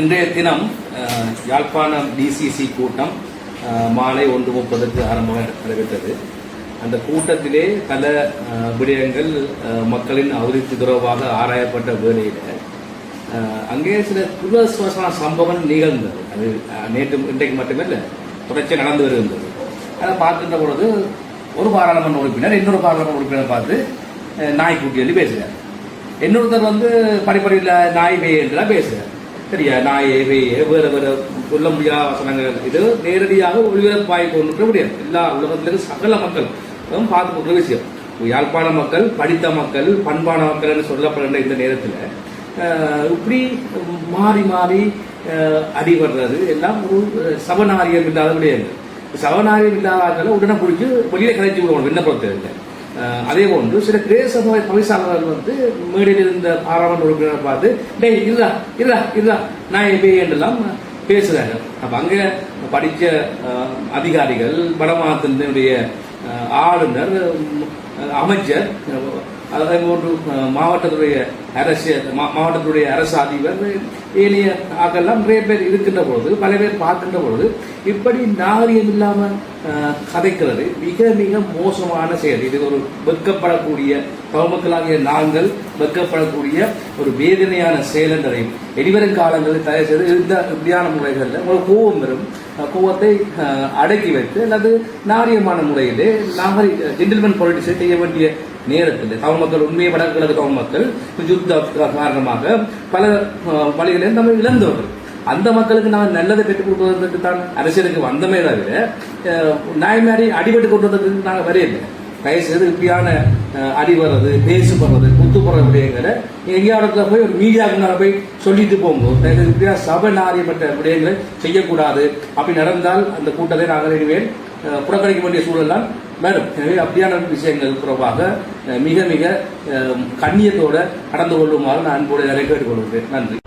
இன்றைய தினம் யாழ்ப்பாணம் டிசிசி கூட்டம் மாலை 1:30க்கு ஆரம்பமாக நடைபெற்றது. அந்த கூட்டத்திலே பல விடயங்கள் மக்களின் அபிவிருத்தி தொடர்பாக ஆராயப்பட்ட வேளையில் அங்கே சில துரதிருஷ்டவசமான சம்பவம் நிகழ்ந்தது. அது நேற்று இன்றைக்கு மட்டுமில்லை, தொடர்ச்சியாக நடந்து வருகின்றது. அதை பார்க்கின்ற பொழுது ஒரு பாராளுமன்ற உறுப்பினர் இன்னொரு பாராளுமன்ற உறுப்பினர் பார்த்து நாய்க்குட்டி என்று பேசுகிறார். இன்னொருத்தர் படிப்படியில் நாய் வே என்றுலாம் பேசுகிறார். சரியா, நாயை வேயே வேறு வேறு சொல்ல முடியாத வசனங்கள் இது நேரடியாக ஒளிபரப்பாகி கொண்டு முடியாது. எல்லா உலகத்திலும் சகல மக்கள் பார்த்து கொண்ட விஷயம். யாழ்ப்பாண மக்கள், படித்த மக்கள், பண்பான மக்கள் என்று சொல்லப்படுகின்ற இந்த நேரத்தில் இப்படி மாறி மாறி அடிபடுறது எல்லாம் ஒரு சவநாரியம் இல்லாத விடயங்கள். சவநாரியம் இல்லாத உடனே பிடிச்சி வெளியில கலைச்சி விடுவோம் விண்ணப்பத்தில். அதே போன்று சில கிரேச பரிசாளர்கள் மேடையில் இருந்த பாராளுமன்ற உறுப்பினர் பார்த்து டேய் இதுதா நான் எப்பே என்றெல்லாம் பேசுறாங்க. அப்ப அங்க படித்த அதிகாரிகள், வடமாநிலத்தினுடைய ஆளுநர், அமைச்சர், அதே போன்று மாவட்டத்துடைய அரசு அதிபர், ஏனைய ஆக்கெல்லாம் நிறைய பேர் இருக்கின்ற பொழுது, பல பேர் பார்க்கின்ற பொழுது இப்படி நாகரிகம் இல்லாமல் கதைக்கிறது மிக மிக மோசமான செயல். இது ஒரு வெட்கப்படக்கூடிய, பொதுமக்களாகிய நாங்கள் வெட்கப்படக்கூடிய ஒரு வேதனையான செயல் என்பதை எதிர்வரும் காலங்களில் தயார் செய்து இந்த இப்படியான முறைகளில் ஒரு கோபம் வரும். கோபத்தை அடக்கி வைத்து அல்லது நாகரிகமான முறையிலே ஜென்டில்மேன் பாலிடிக்ஸை செய்ய வேண்டிய நேரத்தில் தமிழ் மக்கள், உண்மையை வடகிழக்கு தமிழ் மக்கள் யுத்த காரணமாக பல வழிகளில் நம்ம இழந்தவர்கள். அந்த மக்களுக்கு நாங்கள் நல்லதை கற்றுக் கொடுப்பதற்கு தான் அரசியலுக்கு வந்தமே தவிர நாய்மாரி அடிபட்டு கொண்டதற்கு நாங்கள் வரையில்லை. தயவுசெய்து இப்படியான அடிபடுறது, பேசுபடுறது, குத்துப்படுற விடயங்களை எங்கேயாவது போய் ஒரு மீடியாவுக்கு போய் சொல்லிட்டு போகும்போது தயவுசெய்து இப்படியா சபநாரியப்பட்ட விடயங்களை செய்யக்கூடாது. அப்படி நடந்தால் அந்த கூட்டத்தை நாங்கள் இனிமேல் புறக்கணிக்க வேண்டிய சூழல் வரும். எனவே அப்படியான விஷயங்கள் தொடர்பாக மிக மிக கண்ணியத்தோடு நடந்து கொள்ளுமாறு நான் அன்போடு கேட்டுக்கொள்கிறேன். நன்றி.